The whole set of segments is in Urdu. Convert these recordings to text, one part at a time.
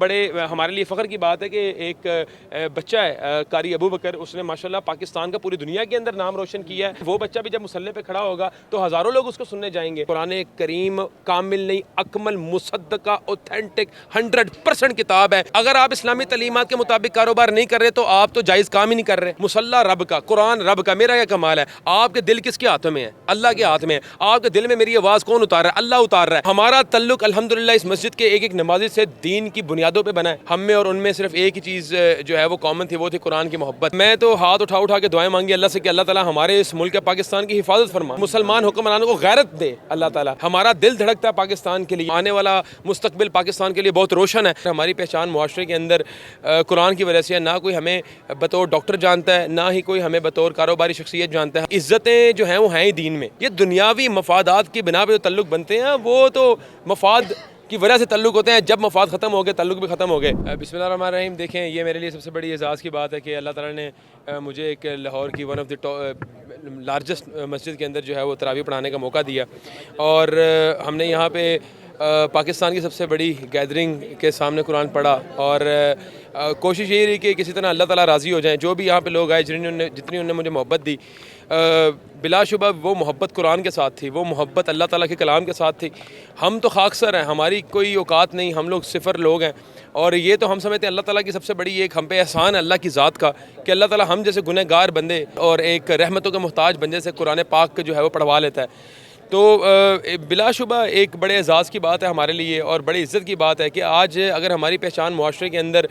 بڑے ہمارے لیے فخر کی بات ہے کہ ایک بچہ ہے قاری ابو بکر، اس نے ماشاءاللہ پاکستان کا پوری دنیا کے اندر نام روشن کیا ہے۔ وہ بچہ بھی جب مصلی پہ کھڑا ہوگا تو ہزاروں لوگ اس کو سننے جائیں گے۔ قرآن کریم کامل نہیں، اکمل، مصدقہ، اوتھینٹک 100% کتاب ہے۔ اگر آپ اسلامی تعلیمات کے مطابق کاروبار نہیں کر رہے تو آپ تو جائز کام ہی نہیں کر رہے۔ مصلی رب کا، قرآن رب کا، میرا کیا کمال ہے؟ آپ کے دل کس کے ہاتھوں میں ہے؟ اللہ کے ہاتھ میں ہے۔ آپ کے دل میں میری آواز کون اتار رہا ہے؟ اللہ اتار رہا ہے۔ ہمارا تعلق الحمدللہ اس مسجد کے ایک نمازی سے دین کی بنیادوں پہ بنا ہے۔ ہم میں اور ان میں صرف ایک ہی چیز جو ہے وہ کامن تھی، وہ تھی قرآن کی محبت۔ میں تو ہاتھ اٹھا کے دعائیں مانگی اللہ سے کہ اللہ تعالیٰ ہمارے اس ملک پاکستان کی حفاظت فرما، مسلمان حکمرانوں کو غیرت دے اللہ تعالیٰ۔ ہمارا دل دھڑکتا ہے پاکستان کے لیے، آنے والا مستقبل پاکستان کے لیے بہت روشن ہے۔ ہماری پہچان معاشرے کے اندر قرآن کی وجہ سے ہے۔ نہ کوئی ہمیں بطور ڈاکٹر جانتا ہے، نہ ہی کوئی ہمیں بطور کاروباری شخصیت جانتا ہے۔ عزتیں جو ہیں وہ ہیں ہی دین میں۔ یہ دنیاوی مفادات کی بنا پہ جو تعلق بنتے ہیں وہ تو مفاد کی وجہ سے تعلق ہوتے ہیں۔ جب مفاد ختم ہو گئے تعلق بھی ختم ہو گئے۔ بسم اللہ الرحمن الرحیم۔ دیکھیں، یہ میرے لیے سب سے بڑی اعزاز کی بات ہے کہ اللہ تعالیٰ نے مجھے ایک لاہور کی ون آف دی لارجسٹ مسجد کے اندر جو ہے وہ تراویح پڑھانے کا موقع دیا، اور ہم نے یہاں پہ پاکستان کی سب سے بڑی گیدرنگ کے سامنے قرآن پڑھا، اور کوشش یہی رہی کہ کسی طرح اللہ تعالیٰ راضی ہو جائیں۔ جو بھی یہاں پہ لوگ آئے، جتنی انہوں نے مجھے محبت دی، بلا شبہ وہ محبت قرآن کے ساتھ تھی، وہ محبت اللہ تعالیٰ کے کلام کے ساتھ تھی۔ ہم تو خاکسر ہیں، ہماری کوئی اوقات نہیں، ہم لوگ صفر لوگ ہیں، اور یہ تو ہم سمجھتے ہیں اللہ تعالیٰ کی سب سے بڑی ایک ہم پہ احسان ہے اللہ کی ذات کا کہ اللہ تعالیٰ ہم جیسے گنہ گار بندے اور ایک رحمتوں کے محتاج بندے سے قرآن پاک جو ہے وہ پڑھوا لیتا ہے۔ تو بلا شبہ ایک بڑے اعزاز کی بات ہے ہمارے لیے، اور بڑی عزت کی بات ہے کہ آج اگر ہماری پہچان معاشرے کے اندر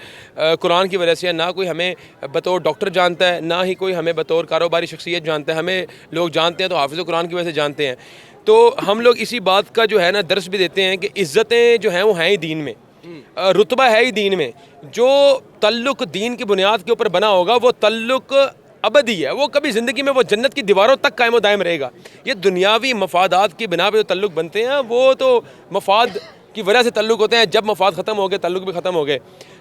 قرآن کی وجہ سے ہے، نہ کوئی ہمیں بطور ڈاکٹر جانتا ہے، نہ ہی کوئی ہمیں بطور کاروباری شخصیت جانتا ہے۔ ہمیں لوگ جانتے ہیں تو حافظ قرآن کی وجہ سے جانتے ہیں۔ تو ہم لوگ اسی بات کا جو ہے نا درس بھی دیتے ہیں کہ عزتیں جو ہیں وہ ہیں ہی دین میں، رتبہ ہے ہی دین میں۔ جو تعلق دین کی بنیاد کے اوپر بنا ہوگا وہ تعلق ابدی ہے، وہ کبھی زندگی میں وہ جنت کی دیواروں تک قائم و دائم رہے گا۔ یہ دنیاوی مفادات کی بنا پہ جو تعلق بنتے ہیں وہ تو مفاد کی وجہ سے تعلق ہوتے ہیں۔ جب مفاد ختم ہو گئے تعلق بھی ختم ہو گئے۔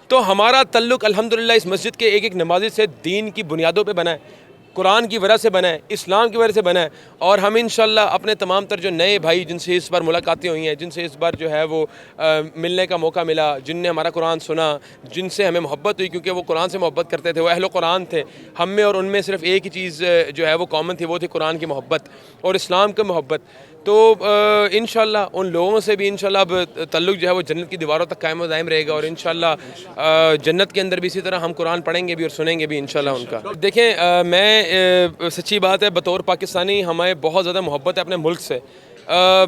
تو ہمارا تعلق الحمدللہ اس مسجد کے ایک نمازی سے دین کی بنیادوں پہ بنا ہے، قرآن کی وجہ سے بنا ہے، اسلام کی وجہ سے بنا ہے، اور ہم انشاءاللہ اپنے تمام تر جو نئے بھائی جن سے اس بار ملاقاتیں ہوئی ہیں، جن سے اس بار جو ہے وہ ملنے کا موقع ملا، جن نے ہمارا قرآن سنا، جن سے ہمیں محبت ہوئی کیونکہ وہ قرآن سے محبت کرتے تھے، وہ اہل قرآن تھے، ہم میں اور ان میں صرف ایک ہی چیز جو ہے وہ کامن تھی، وہ تھی قرآن کی محبت اور اسلام کی محبت۔ تو انشاءاللہ ان لوگوں سے بھی انشاءاللہ اب تعلق جو ہے وہ جنت کی دیواروں تک قائم و دائم رہے گا، اور انشاءاللہ جنت کے اندر بھی اسی طرح ہم قرآن پڑھیں گے بھی اور سنیں گے بھی انشاءاللہ ان کا۔ دیکھیں، میں سچی بات ہے بطور پاکستانی ہمیں بہت زیادہ محبت ہے اپنے ملک سے۔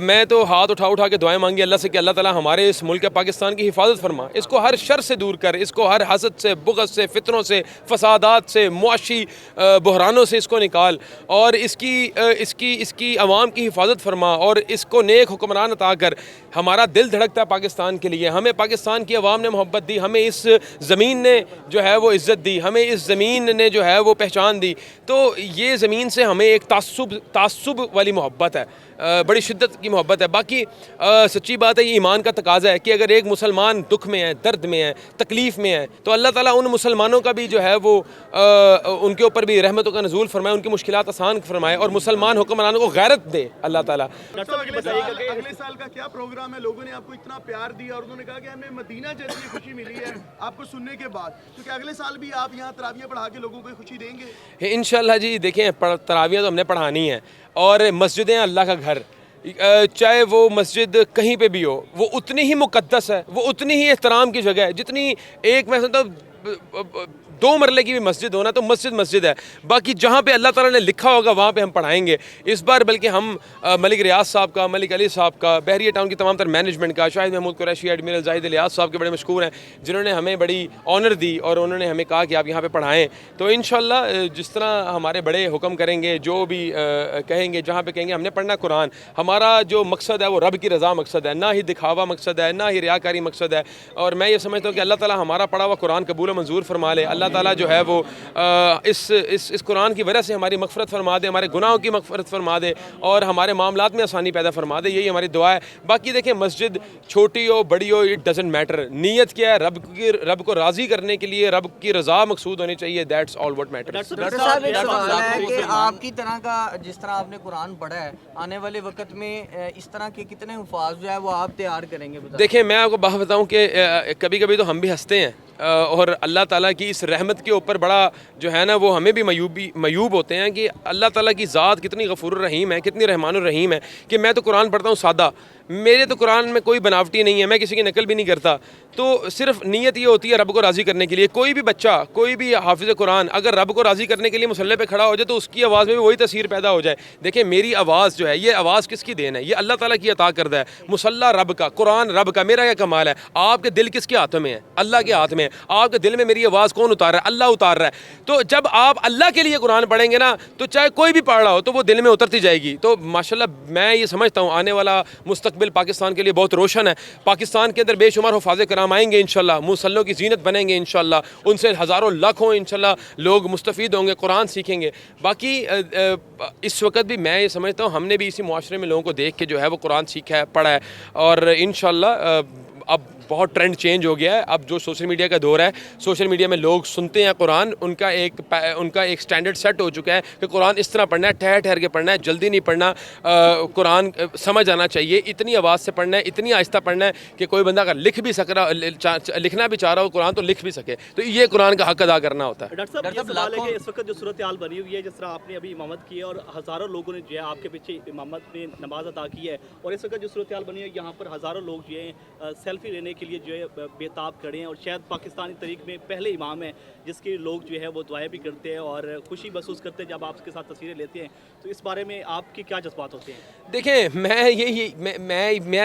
میں تو ہاتھ اٹھا کے دعائیں مانگی اللہ سے کہ اللہ تعالیٰ ہمارے اس ملک پاکستان کی حفاظت فرما، اس کو ہر شر سے دور کر، اس کو ہر حسد سے، بغض سے، فتنوں سے، فسادات سے، معاشی بحرانوں سے اس کو نکال، اور اس کی عوام کی حفاظت فرما، اور اس کو نیک حکمران عطا کر۔ ہمارا دل دھڑکتا ہے پاکستان کے لیے، ہمیں پاکستان کی عوام نے محبت دی، ہمیں اس زمین نے جو ہے وہ عزت دی، ہمیں اس زمین نے جو ہے وہ پہچان دی۔ تو یہ زمین سے ہمیں ایک تعصب والی محبت ہے، بڑی شدت کی محبت ہے۔ باقی سچی بات ہے، یہ ایمان کا تقاضا ہے کہ اگر ایک مسلمان دکھ میں ہے، درد میں ہے، تکلیف میں ہے، تو اللہ تعالیٰ ان مسلمانوں کا بھی جو ہے وہ ان کے اوپر بھی رحمتوں کا نزول فرمائے، ان کی مشکلات آسان فرمائے، اور مسلمان حکمرانوں کو غیرت دے اللہ تعالیٰ۔ اگلے سال کا کیا پروگرام ہے؟ لوگوں نے آپ کو اتنا پیار دیا اور انہوں نے کہا کہ ہمیں مدینہ جیسی خوشی ملی ہے آپ کو سننے کے بعد، کیونکہ اگلے سال بھی آپ یہاں تراویح پڑھا کے لوگوں کو خوشی دیں گے انشاءاللہ جی۔ دیکھیں، تراویح تو ہم نے پڑھانی ہے، اور مسجدیں اللہ کا گھر، چاہے وہ مسجد کہیں پہ بھی ہو، وہ اتنی ہی مقدس ہے، وہ اتنی ہی احترام کی جگہ ہے جتنی ایک میں سمجھتا ہوں 2 مرلے کی بھی مسجد ہونا تو مسجد ہے۔ باقی جہاں پہ اللہ تعالیٰ نے لکھا ہوگا وہاں پہ ہم پڑھائیں گے اس بار۔ بلکہ ہم ملک ریاض صاحب کا، ملک علی صاحب کا، بحریہ ٹاؤن کی تمام تر مینجمنٹ کا، شاہد محمود قریشی، ایڈمرل زاہد الیاس صاحب کے بڑے مشکور ہیں جنہوں نے ہمیں بڑی آنر دی، اور انہوں نے ہمیں کہا کہ آپ یہاں پہ پڑھائیں۔ تو انشاءاللہ جس طرح ہمارے بڑے حکم کریں گے، جو بھی کہیں گے، جہاں پہ کہیں گے ہم نے پڑھنا قرآن، ہمارا جو مقصد ہے وہ رب کی رضا مقصد ہے، نہ ہی دکھاوا مقصد ہے، نہ ہی ریاکاری مقصد ہے۔ اور میں یہ سمجھتا ہوں کہ اللہ تعالیٰ ہمارا پڑھا ہوا قرآن قبول و منظور فرما لے، اللہ تعالیٰ جو ہے وہ اس قرآن کی وجہ سے ہماری مغفرت فرما دے, ہمارے گناہوں کی مغفرت فرما دے اور ہمارے معاملات میں آسانی پیدا فرما دے. یہی ہماری دعا ہے. باقی دیکھیں مسجد چھوٹی ہو بڑی ہو اٹ ڈزنٹ میٹر, نیت کیا ہے رب کو راضی کرنے کے لیے, رب کی رضا مقصود ہونی چاہیے. That's all what matters. Doctor صاحب ایک سوال ہے کہ آپ کی طرح کا جس طرح آپ نے قرآن پڑھا ہے آنے والے وقت میں اس طرح کے کتنے حفاظ جو ہے وہ آپ تیار کریں گے؟ دیکھیں میں آپ کو بات بتاؤں کہ کبھی کبھی تو ہم بھی ہنستے ہیں اور اللہ تعالیٰ کی اس رحمت کے اوپر بڑا جو ہے نا وہ ہمیں بھی میوب ہوتے ہیں کہ اللہ تعالیٰ کی ذات کتنی غفور الرحیم ہے, کتنی رحمان الرحیم ہے کہ میں تو قرآن پڑھتا ہوں سادہ, میرے تو قرآن میں کوئی بناوٹی نہیں ہے, میں کسی کی نقل بھی نہیں کرتا. تو صرف نیت یہ ہوتی ہے رب کو راضی کرنے کے لیے. کوئی بھی بچہ کوئی بھی حافظ قرآن اگر رب کو راضی کرنے کے لیے مصلی پہ کھڑا ہو جائے تو اس کی آواز میں بھی وہی تاثیر پیدا ہو جائے. دیکھیں میری آواز جو ہے یہ آواز کس کی دین ہے؟ یہ اللہ تعالیٰ کی عطا کردہ ہے. مصلی رب کا, قرآن رب کا, میرا کیا کمال ہے؟ آپ کے دل کس کے ہاتھ میں ہے؟ اللہ کے ہاتھ میں ہے. آپ کے دل میں میری آواز کون اتار رہا ہے؟ اللہ اتار رہا ہے. تو جب آپ اللہ کے لیے قرآن پڑھیں گے نا تو چاہے کوئی بھی پڑھ رہا ہو تو وہ دل میں اترتی جائے گی. تو ماشاءاللہ میں یہ سمجھتا ہوں آنے والا مستقبل پاکستان کے لیے بہت روشن ہے. پاکستان کے اندر بے شمار حفاظ کرام آئیں گے انشاءاللہ, مصلوں کی زینت بنیں گے انشاءاللہ, ان سے ہزاروں لاکھوں انشاءاللہ لوگ مستفید ہوں گے, قرآن سیکھیں گے. باقی اس وقت بھی میں یہ سمجھتا ہوں ہم نے بھی اسی معاشرے میں لوگوں کو دیکھ کے جو ہے وہ قرآن سیکھا ہے, پڑھا ہے اور انشاءاللہ اب بہت ٹرینڈ چینج ہو گیا ہے. اب جو سوشل میڈیا کا دور ہے, سوشل میڈیا میں لوگ سنتے ہیں قرآن, ان کا ایک سٹینڈرڈ سیٹ ہو چکا ہے کہ قرآن اس طرح پڑھنا ہے, ٹھہر ٹھہر کے پڑھنا ہے, جلدی نہیں پڑھنا, قرآن سمجھ آنا چاہیے, اتنی آواز سے پڑھنا ہے, اتنی آہستہ پڑھنا ہے کہ کوئی بندہ اگر لکھنا بھی چاہ رہا ہو قرآن تو لکھ بھی سکے. تو یہ قرآن کا حق ادا کرنا ہوتا ہے. ڈاکٹر صاحب یہ سوال ہے کہ اس وقت جو صورتحال بنی ہوئی ہے, جس طرح آپ نے ابھی امامت کی ہے اور ہزاروں لوگوں نے جو ہے آپ کے پیچھے امامت میں نماز ادا کی ہے, اور اس وقت جو صورتحال بنی ہے یہاں پر ہزاروں لوگ جو ہیں سیلفی لینے کے لیے جو ہے بےتاب کھڑے ہیں, اور شاید پاکستانی تاریخ میں پہلے امام ہیں جس کے لوگ جو ہے وہ دعائیں بھی کرتے ہیں اور خوشی محسوس کرتے ہیں جب آپ کے ساتھ تصویریں لیتے ہیں. تو اس بارے میں آپ کے کیا جذبات ہوتے ہیں؟ دیکھیں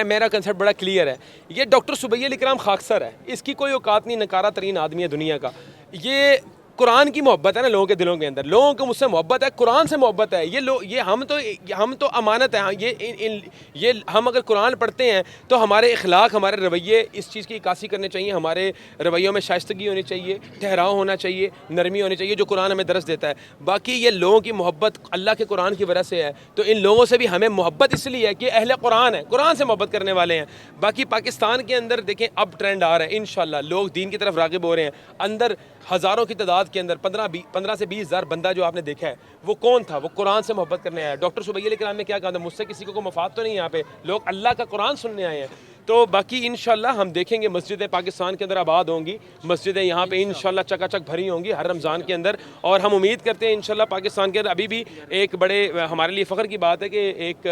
میرا کنسیپٹ بڑا کلیئر ہے. یہ ڈاکٹر سبیہ علی کرام خاکسر ہے, اس کی کوئی اوقات نہیں, نکارہ ترین آدمی ہے دنیا کا. یہ قرآن کی محبت ہے نا لوگوں کے دلوں کے اندر, لوگوں کو مجھ سے محبت ہے, قرآن سے محبت ہے. یہ ہم تو امانت ہے. یہ ہم اگر قرآن پڑھتے ہیں تو ہمارے اخلاق, ہمارے رویے اس چیز کی عکاسی کرنے چاہیے. ہمارے رویوں میں شائستگی ہونی چاہیے, ٹھہراؤ ہونا چاہیے, نرمی ہونی چاہیے, جو قرآن ہمیں درس دیتا ہے. باقی یہ لوگوں کی محبت اللہ کے قرآن کی وجہ سے ہے, تو ان لوگوں سے بھی ہمیں محبت اس لیے ہے کہ اہل قرآن ہے, قرآن سے محبت کرنے والے ہیں. باقی پاکستان کے اندر دیکھیں اب ٹرینڈ آ رہا ہے انشاءاللہ, لوگ دین کی طرف راغب ہو رہے ہیں. اندر ہزاروں کی تعداد کے اندر 15 سے 20 ہزار بندہ جو آپ نے دیکھا ہے وہ کون تھا؟ وہ قرآن سے محبت کرنے آیا. ڈاکٹر سبیہ علی کرام نے کیا کہا تھا؟ مجھ سے کسی کو کوئی مفاد تو نہیں, یہاں پہ لوگ اللہ کا قرآن سننے آئے ہیں. تو باقی انشاءاللہ ہم دیکھیں گے مسجدیں پاکستان کے اندر آباد ہوں گی, مسجدیں یہاں پہ انشاءاللہ چکا چک بھری ہوں گی ہر رمضان کے اندر. اور ہم امید کرتے ہیں انشاءاللہ پاکستان کے اندر ابھی بھی ایک بڑے ہمارے لیے فخر کی بات ہے کہ ایک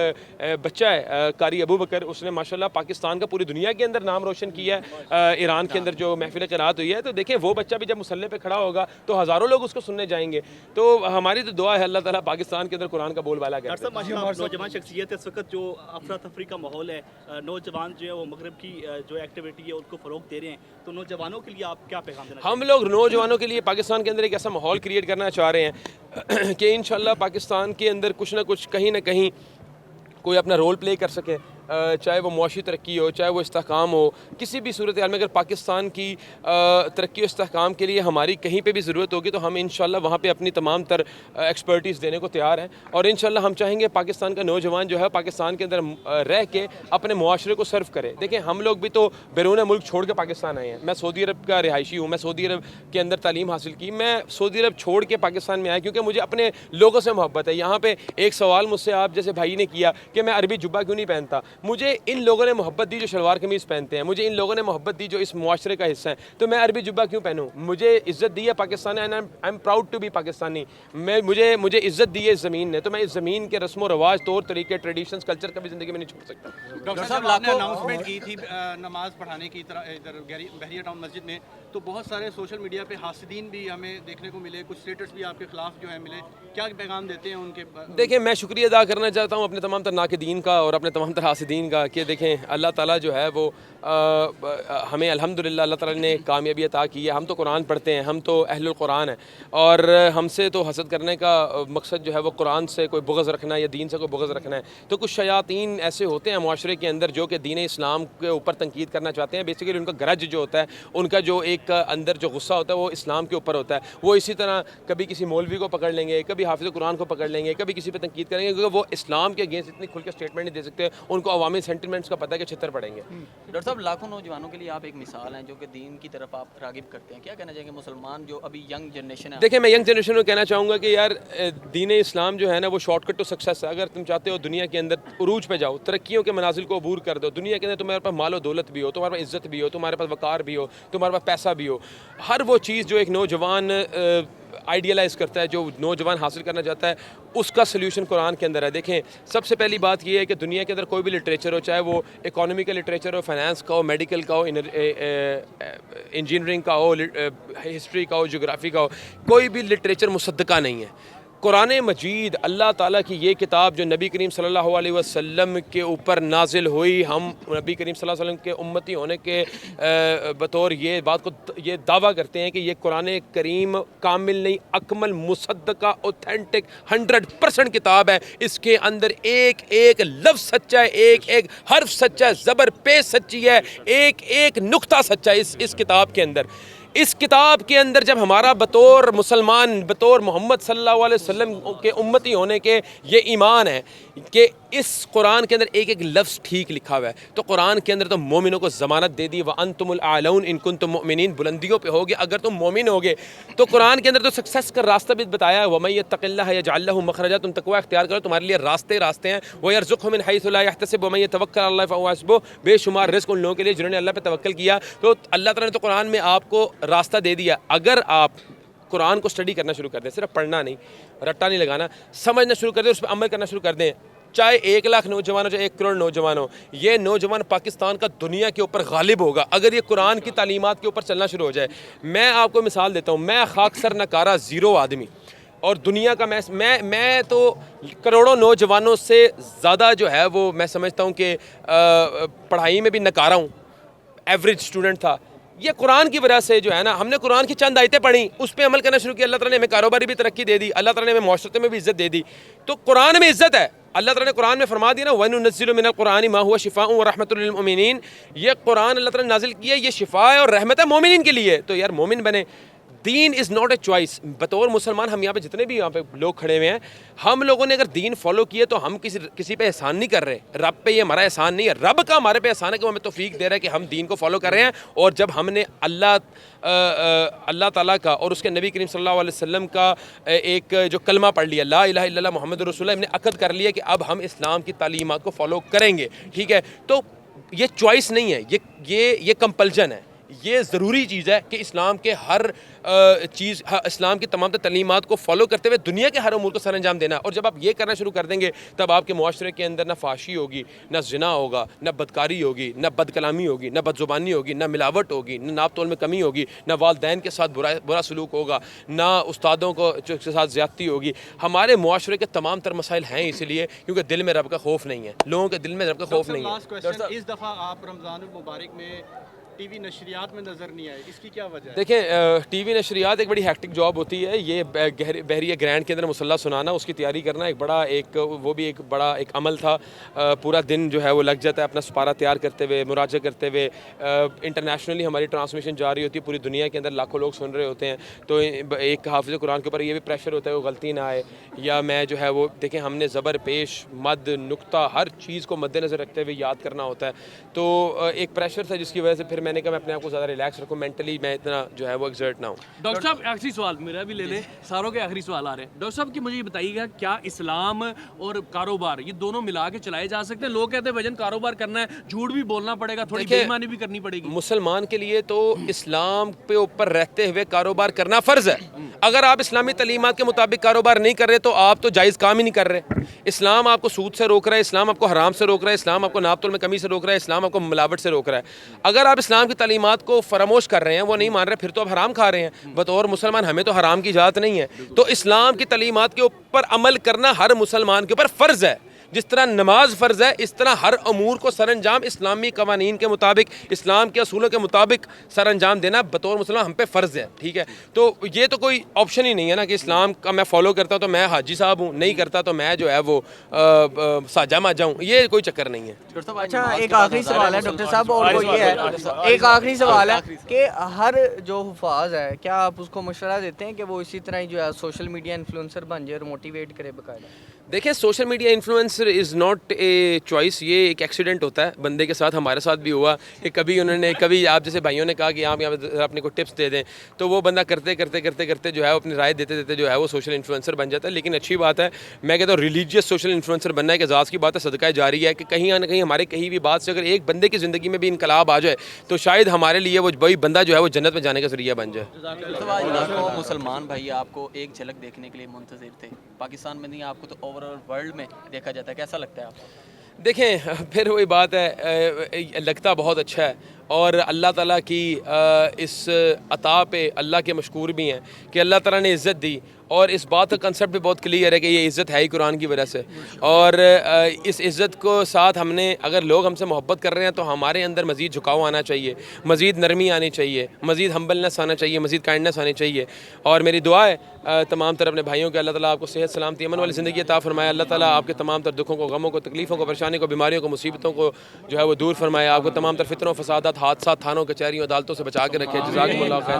بچہ ہے قاری ابو بکر, اس نے ماشاءاللہ پاکستان کا پوری دنیا کے اندر نام روشن کیا ہے. ایران کے اندر جو محفل قرات ہوئی ہے, تو دیکھیں وہ بچہ بھی جب مصلی پہ کھڑا ہوگا تو ہزاروں لوگ اس کو سننے جائیں گے. تو ہماری تو دعا ہے اللہ تعالیٰ پاکستان کے اندر قرآن کا بول بالا کرے. ڈاکٹر صاحب ماشاءاللہ نوجوان شخصیت ہے, اس وقت جو افراتفری کا ماحول ہے, نوجوان جو ہے وہ مغرب کی جو ایکٹیویٹی ہے ان کو فروغ دے رہے ہیں, تو نوجوانوں کے لیے آپ کیا پیغام دینا چاہتے ہیں؟ ہم لوگ نوجوانوں کے لیے پاکستان کے اندر ایک ایسا ماحول کریٹ کرنا چاہ رہے ہیں کہ انشاءاللہ پاکستان کے اندر کچھ نہ کچھ کہیں نہ کہیں کوئی اپنا رول پلے کر سکے, چاہے وہ معاشی ترقی ہو, چاہے وہ استحکام ہو, کسی بھی صورتحال میں اگر پاکستان کی ترقی و استحکام کے لیے ہماری کہیں پہ بھی ضرورت ہوگی تو ہم انشاءاللہ وہاں پہ اپنی تمام تر ایکسپرٹیز دینے کو تیار ہیں. اور انشاءاللہ ہم چاہیں گے پاکستان کا نوجوان جو ہے پاکستان کے اندر رہ کے اپنے معاشرے کو سرو کرے. دیکھیں ہم لوگ بھی تو بیرون ملک چھوڑ کے پاکستان آئے ہیں. میں سعودی عرب کا رہائشی ہوں, میں سعودی عرب کے اندر تعلیم حاصل کی, میں سعودی عرب چھوڑ کے پاکستان میں آیا کیونکہ مجھے اپنے لوگوں سے محبت ہے. یہاں پہ ایک سوال مجھ سے آپ جیسے بھائی نے کیا کہ میں عربی جبہ کیوں نہیں پہنتا, مجھے ان لوگوں نے محبت دی جو شلوار قمیض پہنتے ہیں, مجھے ان لوگوں نے محبت دی جو اس معاشرے کا حصہ ہیں, تو میں عربی جبہ کیوں پہنوں؟ مجھے عزت دی ہے Pakistan, and I am proud to be Pakistani. مجھے عزت دی ہے اس زمین نے, تو میں اس زمین کے رسم و رواج, طور طریقے, ٹریڈیشنز, کلچر کبھی زندگی میں نہیں چھوڑ سکتا. ڈاکٹر صاحب آپ نے اناؤنسمنٹ کی تھی نماز پڑھانے کی طرح ادھر بحریہ ٹاؤن مسجد میں, تو بہت سارے سوشل میڈیا پہ حاسدین بھی ہمیں دیکھنے کو ملے, کچھ اسٹیٹس بھی آپ کے خلاف جو ہے ملے, کیا پیغام دیتے ہیں ان کے؟ دیکھیں میں شکریہ ادا کرنا چاہتا ہوں اپنے تمام تر ناقدین کا اور اپنے تمام تر حاسدین کا کہ دیکھیں اللہ تعالیٰ جو ہے وہ ہمیں الحمدللہ اللہ تعالیٰ نے کامیابی عطا کی ہے. ہم تو قرآن پڑھتے ہیں, ہم تو اہل القرآن ہیں, اور ہم سے تو حسد کرنے کا مقصد جو ہے وہ قرآن سے کوئی بغض رکھنا ہے یا دین سے کوئی بغض رکھنا ہے. تو کچھ شیاطین ایسے ہوتے ہیں معاشرے کے اندر جو کہ دین اسلام کے اوپر تنقید کرنا چاہتے ہیں. بیسیکلی ان کا گرج جو ہوتا ہے, ان کا جو ایک کا اندر جو غصہ ہوتا ہے وہ اسلام کے اوپر ہوتا ہے. وہ اسی طرح کبھی کسی مولوی کو پکڑ لیں گے, کبھی حافظ قرآن کو پکڑ لیں گے, کبھی کسی پہ تنقید کریں گے, کیونکہ وہ اسلام کے اگینسٹ اتنی کھل کے اسٹیٹمنٹ نہیں دے سکتے. ان کو عوامی سینٹیمنٹس کا پتہ ہے کہ چھتر پڑیں گے. ڈاکٹر صاحب لاکھوں نوجوانوں کے لیے آپ ایک مثال ہیں جو کہ دین کی طرف آپ راغب کرتے ہیں, کیا کہنا چاہیں گے مسلمان جو ابھی ینگ جنریشن ہے؟ دیکھیں میں ینگ جنریشن کو کہنا چاہوں گا کہ یار دین اسلام جو ہے نا وہ شارٹ کٹ ٹو سکسیس ہے. اگر تم چاہتے ہو دنیا کے اندر عروج پہ جاؤ, ترقیوں کے منازل کو عبور کر دو, دنیا کے اندر تمہارے پاس مال و دولت بھی ہو, تمہارے پاس عزت بھی ہو, تمہارے پاس وقار بھی ہو, تمہارے پاس پیسہ بھی ہو, ہر وہ چیز جو ایک نوجوان آئیڈیلائز کرتا ہے, جو نوجوان حاصل کرنا چاہتا ہے, اس کا سلیوشن قرآن کے اندر ہے. دیکھیں سب سے پہلی بات یہ ہے کہ دنیا کے اندر کوئی بھی لٹریچر ہو, چاہے وہ اکانومی کا لٹریچر ہو, فائنانس کا ہو, میڈیکل کا ہو, انجینئرنگ کا ہو, ہسٹری کا ہو, جغرافی کا ہو, کوئی بھی لٹریچر مصدقہ نہیں ہے. قرآن مجید اللہ تعالیٰ کی یہ کتاب جو نبی کریم صلی اللہ علیہ وسلم کے اوپر نازل ہوئی, ہم نبی کریم صلی اللہ علیہ وسلم کے امتی ہونے کے بطور یہ بات کو یہ دعویٰ کرتے ہیں کہ یہ قرآن کریم کامل نہیں, اکمل, مصدقہ, اوتھینٹک 100% کتاب ہے. اس کے اندر ایک ایک لفظ سچا ہے, ایک ایک حرف سچا ہے, زبر پیش سچی ہے, ایک ایک نقطہ سچا ہے اس کتاب کے اندر. اس کتاب کے اندر جب ہمارا بطور مسلمان, بطور محمد صلی اللہ علیہ وسلم کے امتی ہونے کے یہ ایمان ہے کہ اس قرآن کے اندر ایک ایک لفظ ٹھیک لکھا ہوا ہے, تو قرآن کے اندر تو مومنوں کو ضمانت دے دی, وَأَنْتُمُ الْأَعْلَوْنَ إِن كُنتُم مُؤْمِنِينَ, بلندیوں پہ ہوگے اگر تم مومن ہوگے. تو قرآن کے اندر تو سکسیس کا راستہ بھی بتایا ہے, وَمَن يَتَّقِ اللَّهَ يَجْعَل لَهُ مَخْرَجًا, تم تقوی اختیار کرو تمہارے لیے راستے ہیں. وَيَرْزُقْهُ مِنْ حَيْثُ لَا يَحْتَسِبُ وَمَن يَتَوَكَّلْ عَلَى اللَّهِ فَهُوَ حَسْبُهُ, بے شمار رزق ان لوگوں کے لیے جنہوں نے اللہ پہ توکل کیا. تو اللہ تعالیٰ نے تو قرآن میں آپ کو راستہ دے دیا. اگر آپ قرآن کو اسٹڈی کرنا شروع کر دیں, صرف پڑھنا نہیں, رٹا نہیں لگانا, سمجھنا شروع کر دیں, اس پہ عمل کرنا شروع کر دیں, چاہے 1 لاکھ نوجوان ہو, چاہے 1 کروڑ نوجوان ہو, یہ نوجوان پاکستان کا دنیا کے اوپر غالب ہوگا اگر یہ قرآن کی تعلیمات کے اوپر چلنا شروع ہو جائے. میں آپ کو مثال دیتا ہوں, میں خاکسر نکارہ زیرو آدمی, اور دنیا کا میں تو کروڑوں نوجوانوں سے زیادہ جو ہے وہ میں سمجھتا ہوں کہ پڑھائی میں بھی نکارہ ہوں, ایوریج اسٹوڈنٹ تھا. یہ قرآن کی وجہ سے جو ہے نا, ہم نے قرآن کی چند آیتیں پڑھی, اس پہ عمل کرنا شروع کیا, اللہ تعالیٰ نے ہمیں کاروباری بھی ترقی دے دی, اللہ تعالیٰ نے ہمیں معاشرے میں بھی عزت دے دی. تو قرآن میں عزت ہے, اللہ تعالیٰ نے قرآن میں فرما دیا نا, وَنُنَزِّلُ مِنَ الْقُرْآنِ مَا هُوَ شِفَاءٌ وَرَحْمَةٌ لِلْمُؤْمِنِينَ, یہ قرآن اللہ تعالیٰ نے نازل کیا, یہ شفا ہے اور رحمت ہے مومنین کے لیے. تو یار مومن بنے. دین از ناٹ اے چوائس. بطور مسلمان ہم یہاں پہ جتنے بھی یہاں پہ لوگ کھڑے ہوئے ہیں, ہم لوگوں نے اگر دین فالو کیے تو ہم کسی پہ احسان نہیں کر رہے. رب پہ یہ ہمارا احسان نہیں ہے, رب کا ہمارے پہ احسان ہے کہ وہ ہمیں توفیق دے رہا ہے کہ ہم دین کو فالو کر رہے ہیں. اور جب ہم نے اللہ تعالیٰ کا اور اس کے نبی کریم صلی اللہ علیہ وسلم کا ایک جو کلمہ پڑھ لیا, لا الہ الا اللہ محمد رسول اللہ, ہم نے عقد کر لیا کہ اب ہم اسلام کی تعلیمات کو فالو کریں گے, ٹھیک ہے. تو یہ چوائس نہیں ہے, یہ کمپلجن ہے. یہ ضروری چیز ہے کہ اسلام کے ہر چیز, اسلام کی تمام تعلیمات کو فالو کرتے ہوئے دنیا کے ہر امور کو سر انجام دینا. اور جب آپ یہ کرنا شروع کر دیں گے تب آپ کے معاشرے کے اندر نہ فحاشی ہوگی, نہ زنا ہوگا, نہ بدکاری ہوگی, نہ بد کلامی ہوگی, نہ بد زبانی ہوگی, نہ ملاوٹ ہوگی, نہ ناپ تول میں کمی ہوگی, نہ والدین کے ساتھ برا سلوک ہوگا, نہ استادوں کے ساتھ زیادتی ہوگی. ہمارے معاشرے کے تمام تر مسائل ہیں اس لیے کیونکہ دل میں رب کا خوف نہیں ہے, لوگوں کے دل میں رب کا خوف نہیں ہے. اس دفعہ آپ رمضان المبارک میں ٹی وی نشریات میں نظر نہیں آئے, اس کی کیا وجہ ہے؟ دیکھیں ٹی وی نشریات ایک بڑی ہیکٹک جاب ہوتی ہے. یہ بحریہ گرینڈ کے اندر مسلح سنانا, اس کی تیاری کرنا وہ بھی ایک بڑا عمل تھا. پورا دن جو ہے وہ لگ جاتا ہے اپنا سپارہ تیار کرتے ہوئے, مراجعہ کرتے ہوئے. انٹرنیشنلی ہماری ٹرانسمیشن جاری ہوتی ہے, پوری دنیا کے اندر لاکھوں لوگ سن رہے ہوتے ہیں. تو ایک حافظ قرآن کے اوپر یہ بھی پریشر ہوتا ہے وہ غلطی نہ آئے, یا میں جو ہے وہ دیکھیں ہم نے زبر پیش, مد, نقطہ, ہر چیز کو مد نظر رکھتے ہوئے یاد کرنا ہوتا ہے. تو ایک پریشر تھا جس کی وجہ سے پھر میں نے کہا میں اپنے آپ کو زیادہ ریلیکس رکھوں, مینٹلی میں اتنا جو ہے وہ ایگزرٹ نہ ہوں. ڈاکٹر صاحب آخری سوال میرا بھی لے لیں, ساروں کے آخری سوال آ رہے ہیں. ڈاکٹر صاحب کہ مجھے یہ بتائیے گا, کیا اسلام اور کاروبار یہ دونوں ملا کے چلائے جا سکتے ہیں؟ لوگ کہتے ہیں بھجن کاروبار کرنا ہے, جھوٹ بھی بولنا پڑے گا, تھوڑی بے ایمانی بھی کرنی پڑے گی. مسلمان کے لیے تو اسلام پہ اوپر رہتے ہوئے کاروبار کرنا فرض ہے. اگر آپ اسلامی تعلیمات کے مطابق کاروبار نہیں کر رہے تو آپ تو جائز کام ہی نہیں کر رہے. اسلام آپ کو سود سے روک رہا ہے, اسلام آپ کو حرام سے روک رہا ہے, اسلام آپ کو ناپ تول میں کمی سے روک رہا ہے, اسلام آپ کو ملاوٹ سے روک رہا ہے. اگر آپ اسلام کی تعلیمات کو فراموش کر رہے ہیں, وہ نہیں مان رہے, پھر تو آپ حرام کھا رہے ہیں. بطور مسلمان ہمیں تو حرام کی اجازت نہیں ہے. تو اسلام کی تعلیمات کے اوپر عمل کرنا ہر مسلمان کے اوپر فرض ہے. جس طرح نماز فرض ہے اس طرح ہر امور کو سر انجام اسلامی قوانین کے مطابق اسلام کے اصولوں کے مطابق سر انجام دینا بطور مسلمان ہم پہ فرض ہے. ٹھیک ہے, تو یہ تو کوئی آپشن ہی نہیں ہے نا کہ اسلام کا میں فالو کرتا ہوں تو میں حاجی صاحب ہوں, نہیں کرتا تو میں جو ہے وہ ساجا ماجا ہوں, یہ کوئی چکر نہیں ہے. اچھا ایک آخری سوال ہے ڈاکٹر صاحب, اور وہ یہ ہے, ایک آخری سوال ہے کہ ہر جو حفاظ ہے کیا آپ اس کو مشورہ دیتے ہیں کہ وہ اسی طرح ہی جو ہے سوشل میڈیا انفلوئنسر بن جائے اور موٹیویٹ کرے باقاعدہ؟ دیکھیں social media influencer is not a choice, یہ ایک ایکسیڈنٹ ہوتا ہے بندے کے ساتھ. ہمارے ساتھ بھی ہوا کہ کبھی آپ جیسے بھائیوں نے کہا کہ آپ یہاں اپنے کو ٹپس دے دیں, تو وہ بندہ کرتے کرتے جو ہے اپنی رائے دیتے جو ہے وہ سوشل انفلوئنسر بن جاتا ہے. لیکن اچھی بات ہے, میں کہتا ہوں ریلیجیس سوشل انفلوئنسر بننا ایک اعزاز کی بات ہے, صدقہ جاری ہے کہ کہیں نہ کہیں ہمارے کہیں بھی بات سے اگر ایک بندے کی زندگی میں بھی انقلاب آ جائے تو شاید ہمارے لیے وہ وہی بندہ جو ہے وہ جنت میں جانے کا ذریعہ بن جائے. لاکھوں مسلمان بھائی آپ کو ایک جھلک دیکھنے کے لیے منتظر تھے, پاکستان میں نہیں آپ کو تو اوور آل ورلڈ میں دیکھا جاتا ہے, کیسا لگتا ہے آپ کو؟ دیکھیں پھر وہی بات ہے, لگتا بہت اچھا ہے اور اللہ تعالیٰ کی اس عطا پہ اللہ کے مشکور بھی ہیں کہ اللہ تعالیٰ نے عزت دی, اور اس بات کا کنسیپٹ بھی بہت کلیئر ہے کہ یہ عزت ہے ہی قرآن کی وجہ سے. اور اس عزت کو ساتھ ہم نے, اگر لوگ ہم سے محبت کر رہے ہیں تو ہمارے اندر مزید جھکاؤ آنا چاہیے, مزید نرمی آنی چاہیے, مزید ہمبلنس آنا چاہیے, مزید کائنڈنس آنی چاہیے. اور میری دعا ہے تمام تر اپنے بھائیوں کے اللہ تعالیٰ آپ کو صحت سلامتی امن والی زندگی عطا فرمائے. اللہ تعالیٰ آپ کے تمام تر دکھوں کو, غموں کو, تکلیفوں کو, پریشانی کو, بیماریوں کو, مصیبتوں کو جو ہے وہ دور فرمائے. آپ کو تمام تر فتنوں, فسادات, حادثات, تھانوں, کچہریوں, عدالتوں سے بچا کے رکھے. جزاکم اللہ خیر.